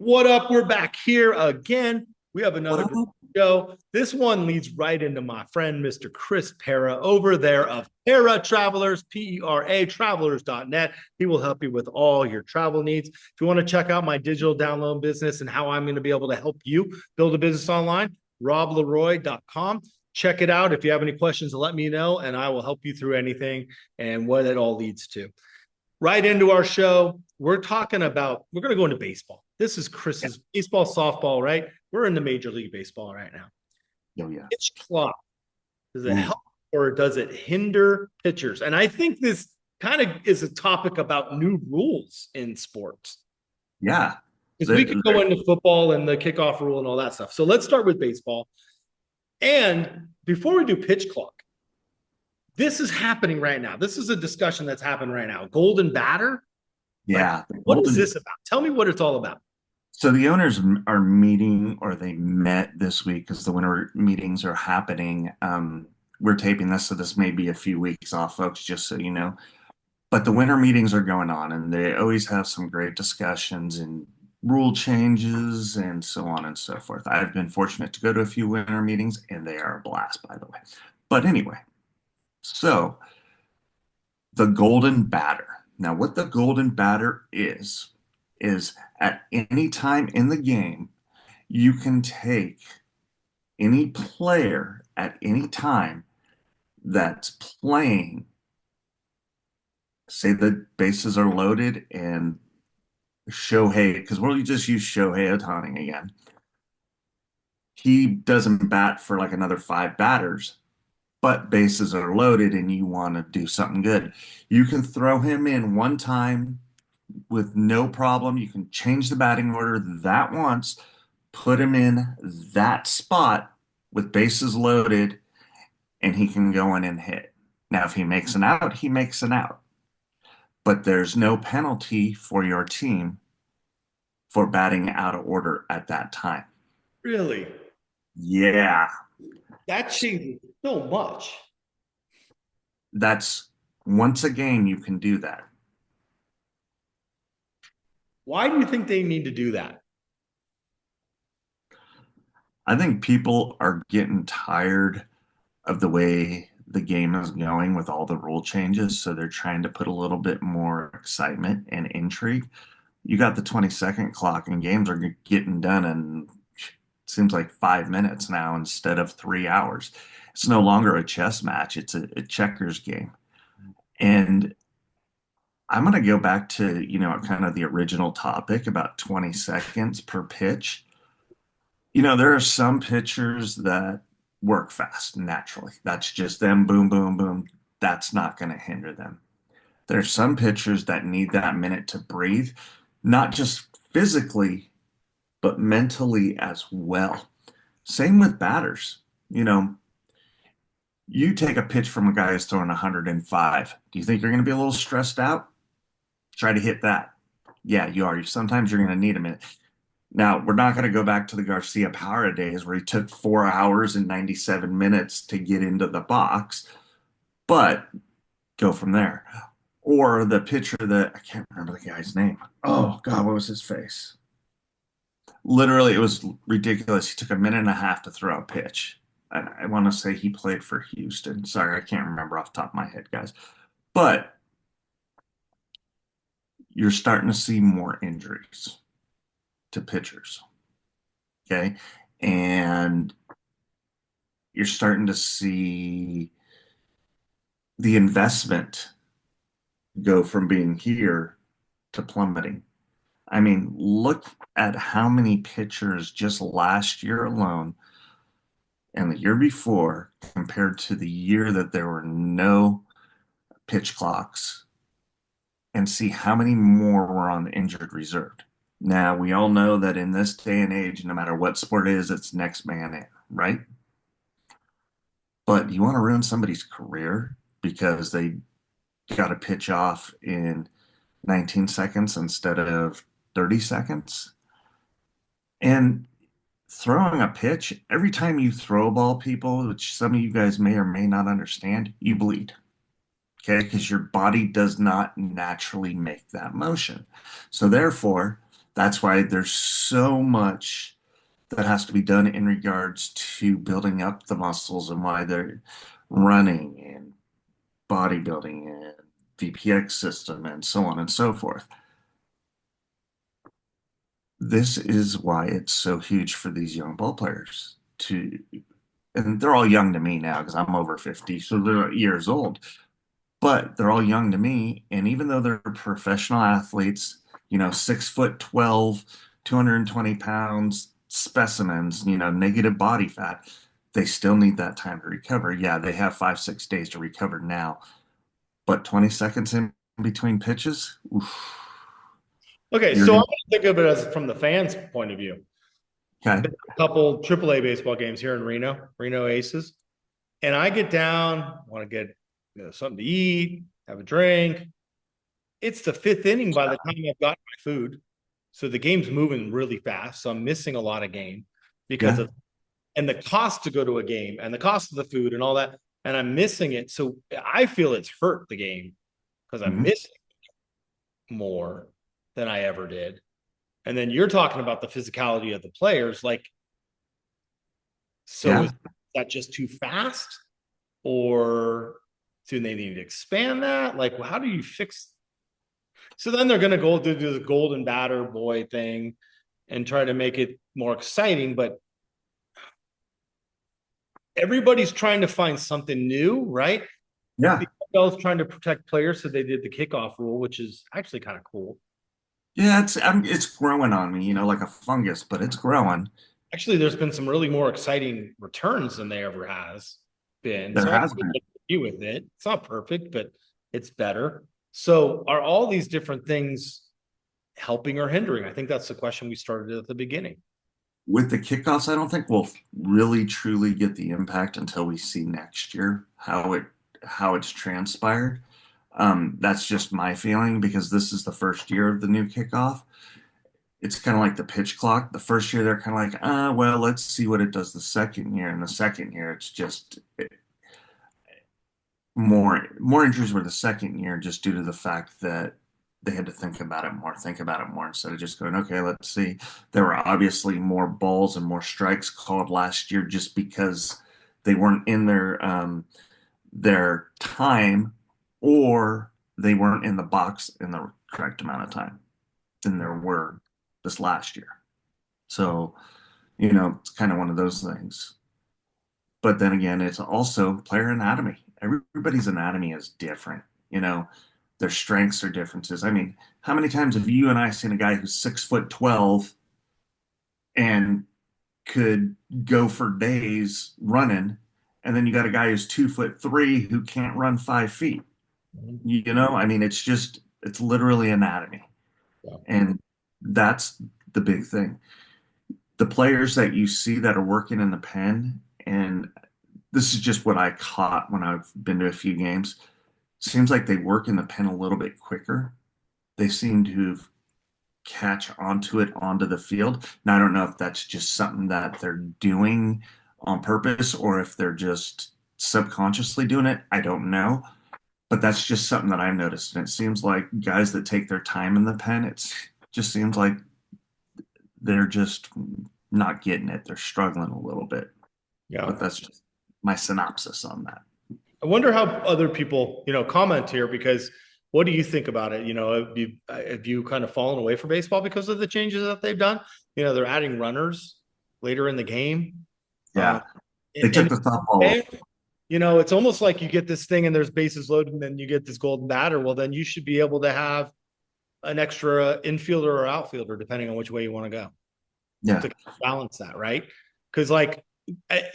What up? We're back here again. We have What another great up? show. This one leads right into my friend, Mr. Chris Para, over there of Para Travelers, P-E-R-A, travelers.net. He will help you with all your travel needs. If you want to check out my digital download business and how I'm going to be able to help you build a business online, robleroy.com. Check it out. If you have any questions, let me know, and I will help you through anything and what it all leads to. Right into our show. We're going to go into baseball. This is Yeah. Chris's baseball, softball, right? We're in the Major League Baseball right now. Oh, yeah. Pitch clock, does it Ooh, help or does it hinder pitchers? And I think this kind of is a topic about new rules in sports yeah. because we There, could go there- into football and the kickoff rule and all that stuff. So let's start with baseball. And before we do pitch clock, this is happening right now. This is a discussion that's happening right now. Golden batter. Like, yeah. The what is Golden. this about? Tell me what it's all about. So the owners are meeting, or they met this week because the winter meetings are happening. We're taping this, so this may be a few weeks off, folks, just so you know. But the winter meetings are going on, and they always have some great discussions and rule changes and so on and so forth. I've been fortunate to go to a few winter meetings, and they are a blast, by the way. But anyway, so the golden batter. Now, what the golden batter is at any time in the game, you can take any player at any time that's playing, say the bases are loaded and Shohei, because we'll just use Shohei Ohtani again. He doesn't bat for like another five batters, but bases are loaded and you want to do something good. You can throw him in one time with no problem. You can change the batting order that once, put him in that spot with bases loaded, and he can go in and hit. Now, if he makes an out, he makes an out, but there's no penalty for your team for batting out of order at that time. Really? Yeah, That changes so much. that's once a game you can do that. Why do you think they need to do that? I think people are getting tired of the way the game is going with all the rule changes, so they're trying to put a little bit more excitement and intrigue. You got the 20-second clock, and games are getting done in seems like 5 minutes now instead of 3 hours. It's no longer a chess match, it's a checkers game. And I'm going to go back to, kind of the original topic about 20 seconds per pitch. There are some pitchers that work fast naturally. That's just them, boom, boom, boom. That's not going to hinder them. There's some pitchers that need that minute to breathe, not just physically, but mentally as well. Same with batters. You know, you take a pitch from a guy who's throwing 105. Do you think you're going to be a little stressed out? Try to hit that. Yeah, you are. Sometimes you're going to need a minute. Now, we're not going to go back to the Garcia Parra days where he took 4 hours and 97 minutes to get into the box, but go from there. Or the pitcher that I can't remember the guy's name. Oh, God, what was his face? Literally, it was ridiculous. He took a minute and a half to throw a pitch. I want to say he played for Houston. Sorry, I can't remember off the top of my head, guys. But you're starting to see more injuries to pitchers. Okay. And you're starting to see the investment go from being here to plummeting. I mean, look at how many pitchers just last year alone and the year before compared to the year that there were no pitch clocks and see how many more were on the injured reserve. Now, we all know that in this day and age, no matter what sport it is, it's next man in, right? But you want to ruin somebody's career because they got a pitch off in 19 seconds instead of 30 seconds. And throwing a pitch, every time you throw a ball, people, which some of you guys may or may not understand, you bleed. Okay, because your body does not naturally make that motion. So therefore, That's why there's so much that has to be done in regards to building up the muscles and why they're running and bodybuilding and VPX system and so on and so forth. This is why it's so huge for these young ball players to, and they're all young to me now because I'm over 50, so they're years old, but they're all young to me. And even though they're professional athletes, 6 foot 12, 220 pounds specimens, negative body fat, they still need that time to recover. Yeah, they have 5, 6 days to recover now, but 20 seconds in between pitches, oof, Okay, you're so I'm gonna, gonna think of it as from the fans' point of view. okay. Been to a couple AAA baseball games here in Reno, Reno Aces, and I get down, want to get something to eat, have a drink. It's the fifth inning by the time I've got my food. So the game's moving really fast. So I'm missing a lot of game because Yeah. of and the cost to go to a game and the cost of the food and all that. And I'm missing it. So I feel it's hurt the game because I'm Mhm. missing more than I ever did. And then you're talking about the physicality of the players. Like, so Yeah. is that just too fast? Or do they need to expand that? Like, how do you fix? So then they're going to go do the golden batter boy thing and try to make it more exciting. But everybody's trying to find something new, right? The Yeah. NFL's trying to protect players, so they did the kickoff rule, which is actually kind of cool. Yeah, it's growing on me, like a fungus, but it's growing. Actually, there's been some really more exciting returns than there ever has been. There So I has been. agree with it. It's not perfect, but it's better. So are all these different things helping or hindering? I think that's the question we started at the beginning. With the kickoffs, I don't think we'll really truly get the impact until we see next year how it's transpired. That's just my feeling because this is the first year of the new kickoff. It's kind of like the pitch clock. The first year they're kind of like, well, let's see what it does the second year. And the second year, it's just more injuries were the second year just due to the fact that they had to think about it more instead of just going, okay, let's see. There were obviously more balls and more strikes called last year just because they weren't in their time or they weren't in the box in the correct amount of time than there were this last year. So, it's kind of one of those things. But then again, it's also player anatomy. Everybody's anatomy is different. You know, their strengths are differences. I mean, how many times have you and I seen a guy who's 6 foot 12 and could go for days running, and then you got a guy who's 2 foot 3 who can't run 5 feet? I mean, it's literally anatomy. Yeah. And that's the big thing. The players that you see that are working in the pen, and this is just what I caught when I've been to a few games. Seems like they work in the pen a little bit quicker. They seem to catch onto it onto the field. Now, I don't know if that's just something that they're doing on purpose or if they're just subconsciously doing it. I don't know. But that's just something that I've noticed. And it seems like guys that take their time in the pen, it just seems like they're just not getting it. They're struggling a little bit. Yeah. But that's just my synopsis on that. I wonder how other people, comment here because what do you think about it? Have you kind of fallen away from baseball because of the changes that they've done? They're adding runners later in the game. Yeah. They And took the softball. it's almost like you get this thing and there's bases loaded and then you get this golden batter. Well, then you should be able to have an extra infielder or outfielder, depending on which way you want to go Yeah. to balance that, right? Because like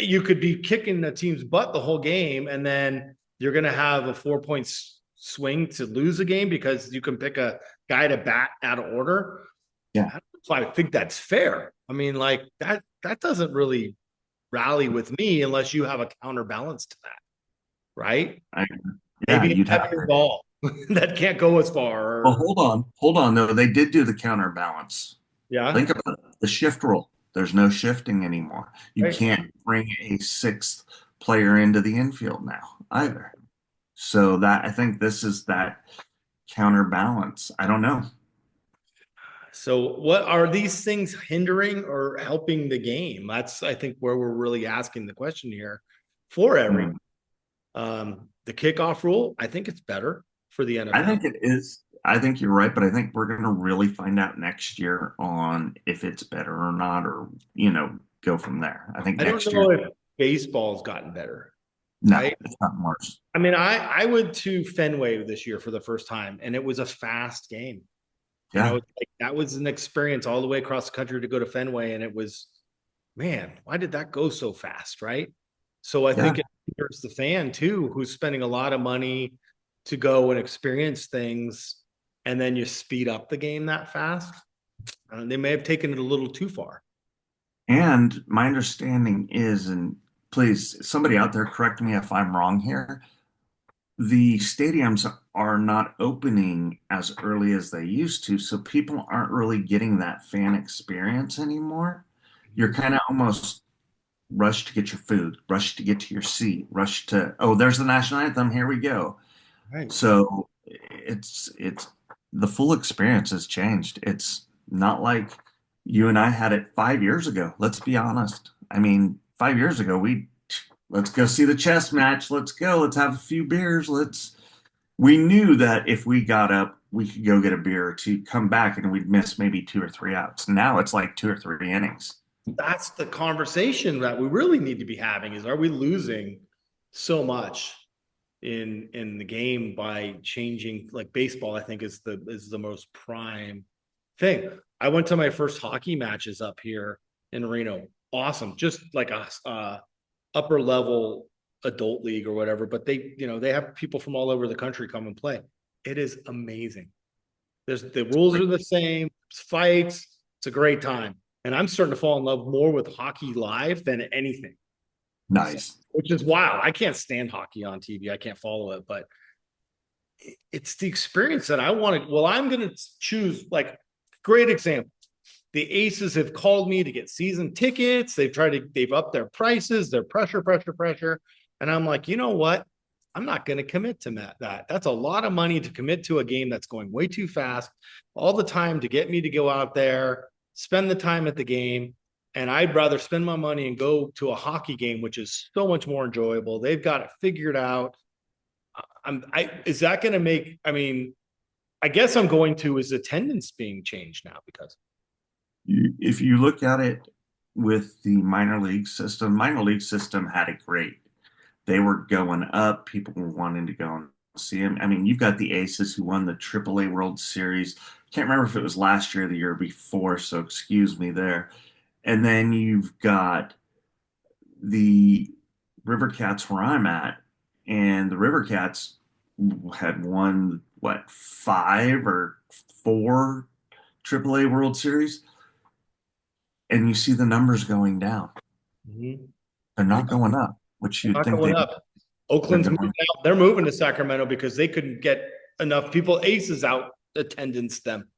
you could be kicking the team's butt the whole game, and then you're going to have a 4 point swing to lose a game because you can pick a guy to bat out of order. Yeah. So I think that's fair. I mean, like that doesn't really rally with me unless you have a counterbalance to that, right? I, yeah. Maybe You'd a have heavier to. ball that can't go as far. Well, Or, hold on, though. They did do the counterbalance. yeah, Think about it. The shift rule. There's no shifting anymore. You right. can't bring a sixth player into the infield now either. So that I think this is that counterbalance. I don't know. So what are these things hindering or helping the game? That's, I think, where we're really asking the question here for every Hmm. the kickoff rule. I think it's better for the I NFL. think it is. I think you're right, but I think we're going to really find out next year on if it's better or not, or, go from there. I think I don't next year, know if baseball's gotten better, no, right? it's not worse. I mean, I went to Fenway this year for the first time, and it was a fast game. Yeah. Like that was an experience all the way across the country to go to Fenway, and it was, man, why did that go so fast, right? So I Yeah. think it hurts the fan too, who's spending a lot of money to go and experience things, and then you speed up the game that fast. They may have taken it a little too far. And my understanding is, and please, somebody out there correct me if I'm wrong here, the stadiums are not opening as early as they used to, so people aren't really getting that fan experience anymore. You're kind of almost rushed to get your food, rushed to get to your seat, rushed to, oh, there's the national anthem, here we go. Right. So it's the full experience has changed. It's not like you and I had it 5 years ago. Let's be honest. I mean, 5 years ago, let's go see the chess match. Let's go. Let's have a few beers. We knew that if we got up, we could go get a beer or two, come back, and we'd miss maybe two or three outs. Now it's like two or three innings. That's the conversation that we really need to be having is, are we losing so much in the game by changing, like baseball, I think is the most prime thing. I went to my first hockey matches up here in Reno. Awesome. Just like a upper level adult league or whatever, but they have people from all over the country come and play. It is amazing. The rules are the same, it's fights, it's a great time. And I'm starting to fall in love more with hockey live than anything. So, Nice. which is wild. I can't stand hockey on TV. I can't follow it, but it's the experience that I wanted. Well, I'm going to choose, like, great example. The Aces have called me to get season tickets. They've upped their prices, their pressure. And I'm like, you know what? I'm not going to commit to that. That's a lot of money to commit to a game that's going way too fast all the time to get me to go out there, spend the time at the game. And I'd rather spend my money and go to a hockey game, which is so much more enjoyable. They've got it figured out. Is that going to make, I mean, I guess I'm going to, is attendance being changed now because If you look at it with the minor league system had it great. They were going up. People were wanting to go and see them. I mean, you've got the Aces who won the AAA World Series. Can't remember if it was last year or the year before, so excuse me there. And then you've got the River Cats where I'm at, and the River Cats had won what, five or four AAA World Series, and you see the numbers going down. Mhm. They're Yeah, not going up, which you'd not think going up. they're Oakland's moving going. out. They're moving to Sacramento because they couldn't get enough people, Aces out attendance them,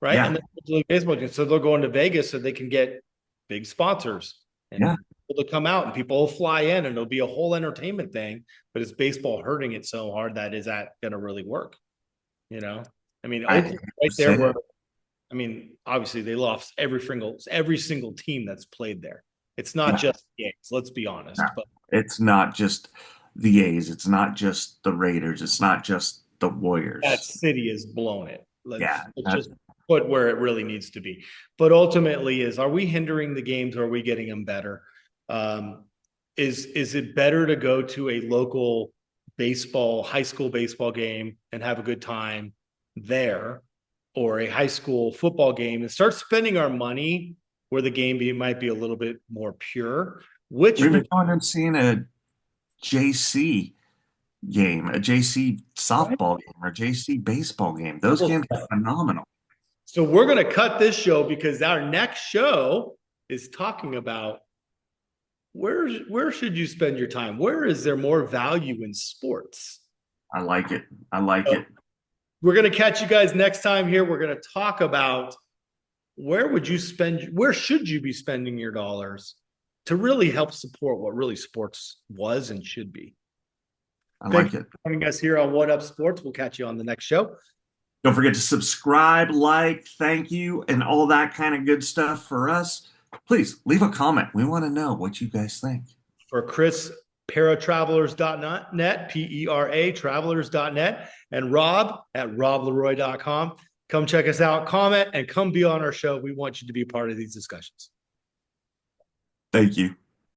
right? And Yeah, then Major League Baseball games. So they're going to Vegas so they can get big sponsors yeah. and people to come out and people will fly in and it'll be a whole entertainment thing. But is baseball hurting it so hard that is that going to really work? You know, I mean, I Oakland hate right to there say where it. I mean, obviously they lost every single team that's played there. It's not Yeah, just games, let's be no. honest. But It's not just the A's. It's not just the Raiders. It's not just the that Warriors. city has blown it. Yeah, Let's just put where it really needs to be. But ultimately, are we hindering the games or are we getting them better? Um, is it better to go to a local high school baseball game and have a good time there, or a high school football game and start spending our money where the might be a little bit more pure, which we've been will going and seeing a JC game, a JC right? softball game, or JC baseball game. That Those will games are phenomenal. So we're going to cut this show because our next show is talking about where should you spend your time? Where is there more value in sports? I like it. I like So it. we're going to catch you guys next time here. We're going to talk about where should you be spending your dollars to really help support what really sports was and should be. I Thank like you it. for joining us here on What Up Sports. We'll catch you on the next show. Don't forget to subscribe, like, thank you, and all that kind of good stuff for us. Please leave a comment. We want to know what you guys think. For Chris, paratravelers.net, P-E-R-A, travelers.net, and Rob at robleroy.com. Come check us out, comment, and come be on our show. We want you to be part of these discussions. Thank you.